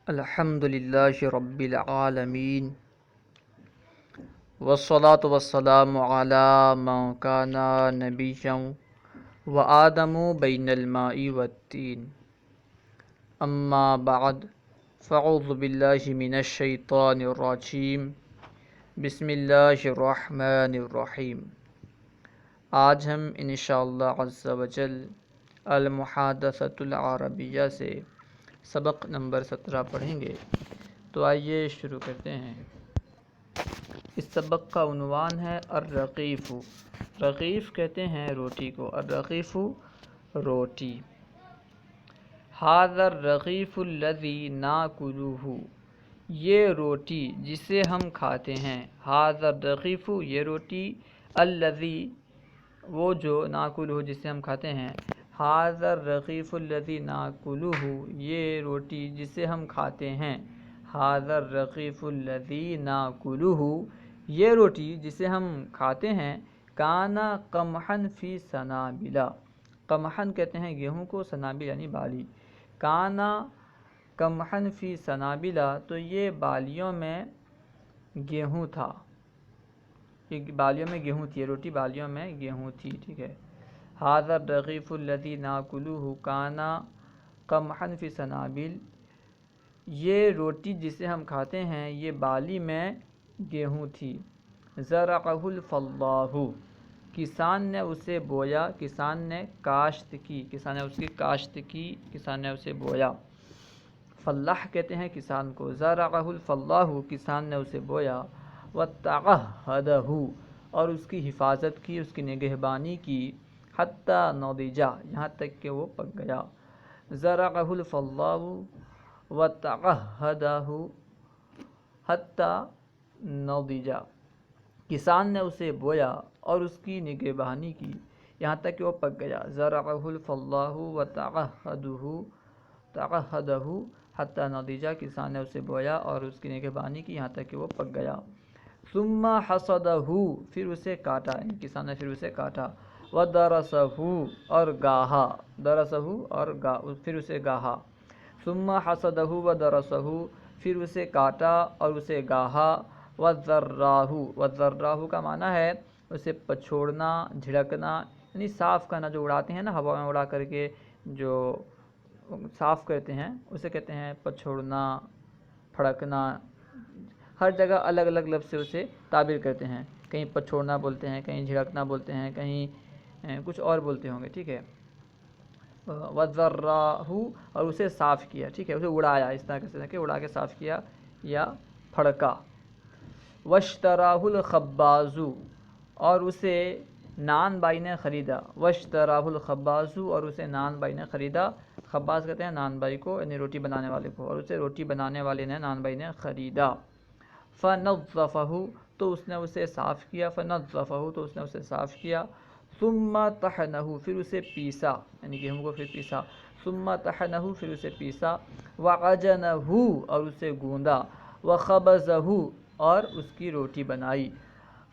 الحمد للہ رب العالمین والصلاة والسلام علی من کان نبیا وآدم بین الماء والتین اما بعد فاعوذ باللہ من الشیطان الرجیم بسم اللہ الرحمن الرحیم۔ آج ہم انشاءاللہ عز وجل المحادثۃ العربیہ سے سبق نمبر 17 پڑھیں گے، تو آئیے شروع کرتے ہیں۔ اس سبق کا عنوان ہے الرغیف۔ رغیف کہتے ہیں روٹی کو، الرغیف روٹی۔ ھذا الرغیف الذی ناکلہ، یہ روٹی جسے ہم کھاتے ہیں۔ ھذا الرغیف، یہ روٹی، الذی، وہ جو، ناکلہ، جسے ہم کھاتے ہیں۔ ھذا الرغیف الذی ناکلہ، یہ روٹی جسے ہم کھاتے ہیں۔ ھذا الرغیف الذی ناکلہ، یہ روٹی جسے ہم کھاتے ہیں۔ کان قمحا فی سنابل، قمحا کہتے ہیں گیہوں کو، سنابل یعنی بالی۔ کان قمحا فی سنابل، تو یہ بالیوں میں گیہوں تھا، یہ بالیوں میں گیہوں تھی، یہ روٹی بالیوں میں گیہوں تھی، ٹھیک ہے۔ ھذا الرغیف الذی ناکلہ کان قمحا فی سنابل، یہ روٹی جسے ہم کھاتے ہیں یہ بالی میں گیہوں تھی۔ زرعہ الفلاح، کسان نے اسے بویا، کسان نے کاشت کی، کسان نے اس کی کاشت کی، کسان نے اسے بویا۔ فلاح کہتے ہیں کسان کو۔ زرعہ الفلاح، کسان نے اسے بویا۔ وتعہدہ، اور اس کی حفاظت کی، اس کی نگہبانی کی۔ حتی نضج، یہاں تک کہ وہ پک گیا۔ زرعہ الفلاح وتعہدہ حتی نضج، کسان نے اسے بویا اور اس کی نگہبانی کی یہاں تک کہ وہ پک گیا۔ زرعہ الفلاح وتعہدہ حتی نضج، کسان نے اسے بویا اور اس کی نگہبانی کی یہاں تک کہ وہ پک گیا۔ ثم حصدہ، پھر اسے کاٹا، یعنی کسان نے پھر اسے کاٹا۔ ودرسہ، اور گاہا، درسہ، اور پھر اسے گاہا۔ ثم حصدہ ودرسہ، پھر اسے کاٹا اور اسے گاہا۔ وذراہ، وذراہ کا معنی ہے اسے پچھوڑنا، جھڑکنا، یعنی صاف کرنا، جو اڑاتے ہیں نا ہوا میں اڑا کر کے جو صاف کرتے ہیں اسے کہتے ہیں پچھوڑنا، پھڑکنا۔ ہر جگہ الگ الگ لفظ سے اسے تعبیر کرتے ہیں، کہیں پچھوڑنا بولتے ہیں، کہیں جھڑکنا بولتے ہیں، کہیں کچھ اور بولتے ہوں گے، ٹھیک ہے۔ وذراہ، اور اسے صاف کیا، ٹھیک ہے، اسے اڑایا، اس طرح سے کہ اڑا کے صاف کیا یا پھڑکا۔ واشتراہ الخباز، اور اسے نان بائی نے خریدا۔ واشتراہ الخباز، اور اسے نان بائی نے خریدا۔ خباز کہتے ہیں نان بائی کو، یعنی روٹی بنانے والے کو، اور اسے روٹی بنانے والے نے، نان بائی نے خریدا۔ فنظفہ، تو اس نے اسے صاف کیا۔ فنظفہ، تو اس نے اسے صاف کیا۔ ثم طحنہ، پھر اسے پیسا، یعنی گیہوں کو پھر پیسا۔ ثم طحنہ، پھر اسے پیسا۔ وعجنہ، اور اسے گوندا۔ وخبزہ، اور اس کی روٹی بنائی۔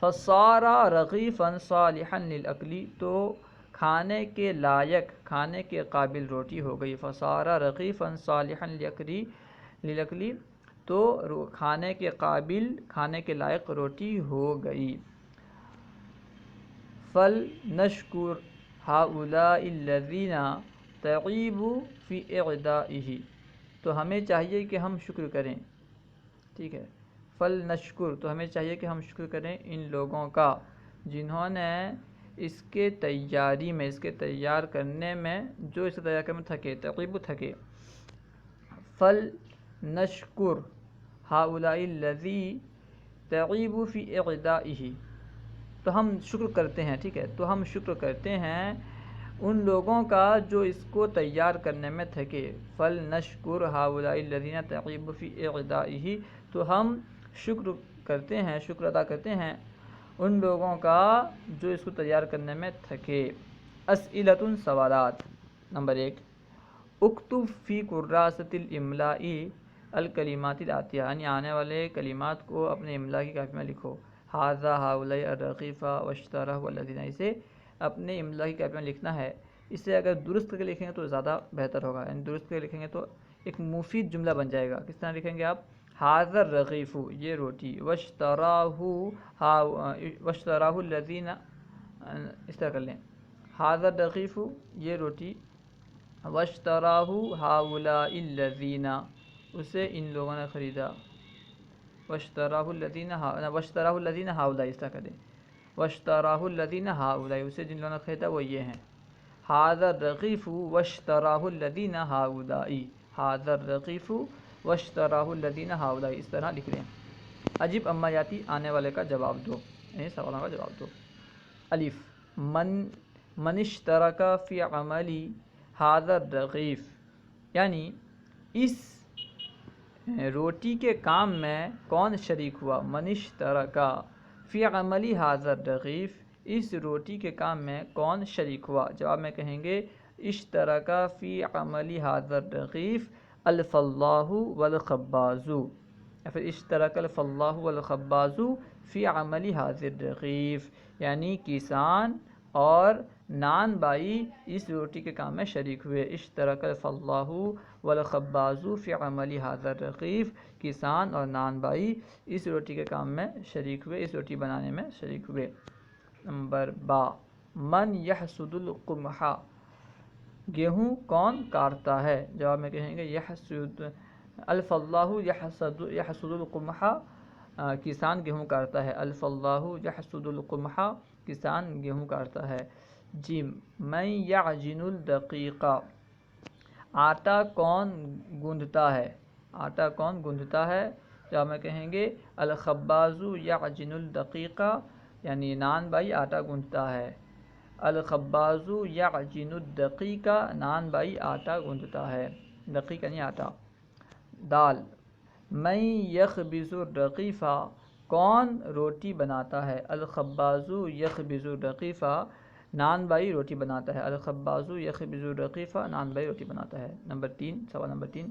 فصار رغیفا صالحا للاکل، تو کھانے کے لائق، کھانے کے قابل روٹی ہو گئی۔ فصار رغیفا صالحا للاکل، تو کھانے کے قابل، کھانے کے لائق روٹی ہو گئی۔ فلنشکر ہؤلاء الذین تعبوا فی اعدائہ، تو ہمیں چاہیے کہ ہم شکر کریں، ٹھیک ہے۔ فلنشکر، تو ہمیں چاہیے کہ ہم شکر کریں ان لوگوں کا جنہوں نے اس کے تیاری میں، اس کے تیار کرنے میں، جو اس کے تیار کرنے میں تھکے، تعبوا، تھکے۔ فلنشکر ہؤلاء الذین تعبوا فی اعدائہ، تو ہم شکر کرتے ہیں، ٹھیک ہے، تو ہم شکر کرتے ہیں ان لوگوں کا جو اس کو تیار کرنے میں تھکے۔ فلنشکر ہؤلاء الذین تعبوا فی اعدائہ، تو ہم شکر کرتے ہیں، شکر ادا کرتے ہیں ان لوگوں کا جو اس کو تیار کرنے میں تھکے۔ اسئلۃ، سوالات۔ نمبر 1، اکتب فی کراسۃ الاملاء الکلمات الآتیہ، یعنی آنے والے کلمات کو اپنے املا کی کاپی میں لکھو۔ ھذا، ہؤلاء، الرغیف، واشتراہ، والذین، اسے اپنے املا کی کاپی میں لکھنا ہے۔ اسے اگر درست کر کے لکھیں گے تو زیادہ بہتر ہوگا، یعنی درست کر کے لکھیں گے تو ایک مفید جملہ بن جائے گا. کس طرح لکھیں گے آپ؟ ھذا الرغیف یہ روٹی، واشتراہ الذین، اس طرح کر لیں ھذا الرغیف یہ روٹی، واشتراہ ھؤلاء الذین اسے ان لوگوں نے خریدا، واشتراہ الذین ھؤلاء اس طرح کر دیں واشتراہ الذین ھؤلاء اسے جن لوگوں نے خریدا وہ یہ ہیں. ھذا الرغیف واشتراہ الذین ھؤلاء، ھذا الرغیف واشتراہ الذین ھؤلاء اس طرح لکھ لیں. اجب اما یاتی آنے والے کا جواب دو، یعنی سوالوں کا جواب دو. الف من اشترک فی عملی ھذا الرغیف، یعنی اس روٹی کے کام میں کون شریک ہوا. من اشترک فی عملی ھذا الرغیف، اس روٹی کے کام میں کون شریک ہوا. جواب میں کہیں گے اشترک فی عملی ھذا الرغیف الفلاح والخباز، یا پھر اشترک الفلاح والخباز فی عملی ھذا الرغیف، یعنی کسان اور نان بائی اس روٹی کے کام میں شریک ہوئے. اشترک الفلاح والخباز فی عملی ھذا الرغیف، کسان اور نان بائی اس روٹی کے کام میں شریک ہوئے، اس روٹی بنانے میں شریک ہوئے. نمبر با، من یحصد القمح، گیہوں کون کاٹتا ہے. جواب میں کہیں گے یحصد الفلاح یحصد القمح، کسان گیہوں کاٹتا ہے. الفلاح یحصد القمح، کسان گیہوں کاٹتا ہے. جیم، من یعجن الدقیق، آٹا کون گوندھتا ہے. آٹا کون گوندھتا ہے. جواب میں کہیں گے الخباز یعجن الدقیق، یعنی نان بائی آٹا گوندھتا ہے. الخباز یعجن الدقیق، نان بائی آٹا گوندھتا ہے. دقیق یعنی آٹا. دال، من یخبز الرغیف، کون روٹی بناتا ہے. الخباز یخبز الرغیف، نان بائی روٹی بناتا ہے. الخباز یخبز الرغیف، نان بائی روٹی بناتا ہے. نمبر 3، سوال نمبر 3،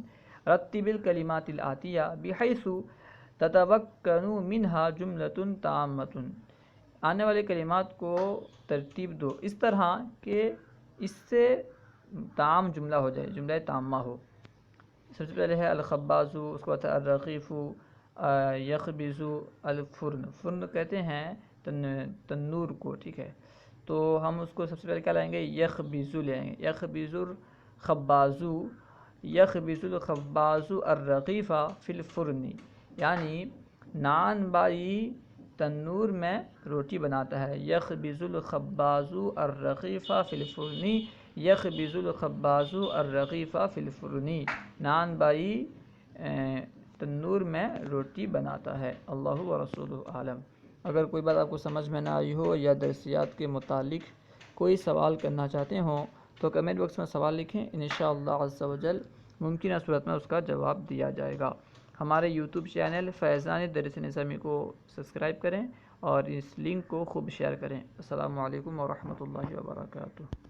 رتب الکلمات الآتیہ بحیث تتمکن منہا جملۃ تامۃ، آنے والے کلمات کو ترتیب دو اس طرح کہ اس سے تام جملہ ہو جائے، جملہ تامہ ہو. سب سے پہلے ہے الخباز، اس کو بتا الرغیف، یخبز، الفرن، فرن کہتے ہیں تنور کو، ٹھیک ہے. تو ہم اس کو سب سے پہلے کیا لائیں گے، یخبز لیں گے. یخبز الخباز، یخبز الخباز الرغیف فی الفرن، یعنی نان بائی تنور میں روٹی بناتا ہے. یخبز الخباز الرغیف فی الفرن، یخبز الخباز الرغیف فی الفرن، نان بائی تنور میں روٹی بناتا ہے. اللہ ورسولہ اعلم. اگر کوئی بات آپ کو سمجھ میں نہ آئی ہو یا درسیات کے متعلق کوئی سوال کرنا چاہتے ہوں تو کمنٹ باکس میں سوال لکھیں، انشاءاللہ عز و جل ممکنہ صورت میں اس کا جواب دیا جائے گا. ہمارے یوٹیوب چینل فیضان درس نظامی کو سبسکرائب کریں اور اس لنک کو خوب شیئر کریں. السلام علیکم ورحمۃ اللہ وبرکاتہ.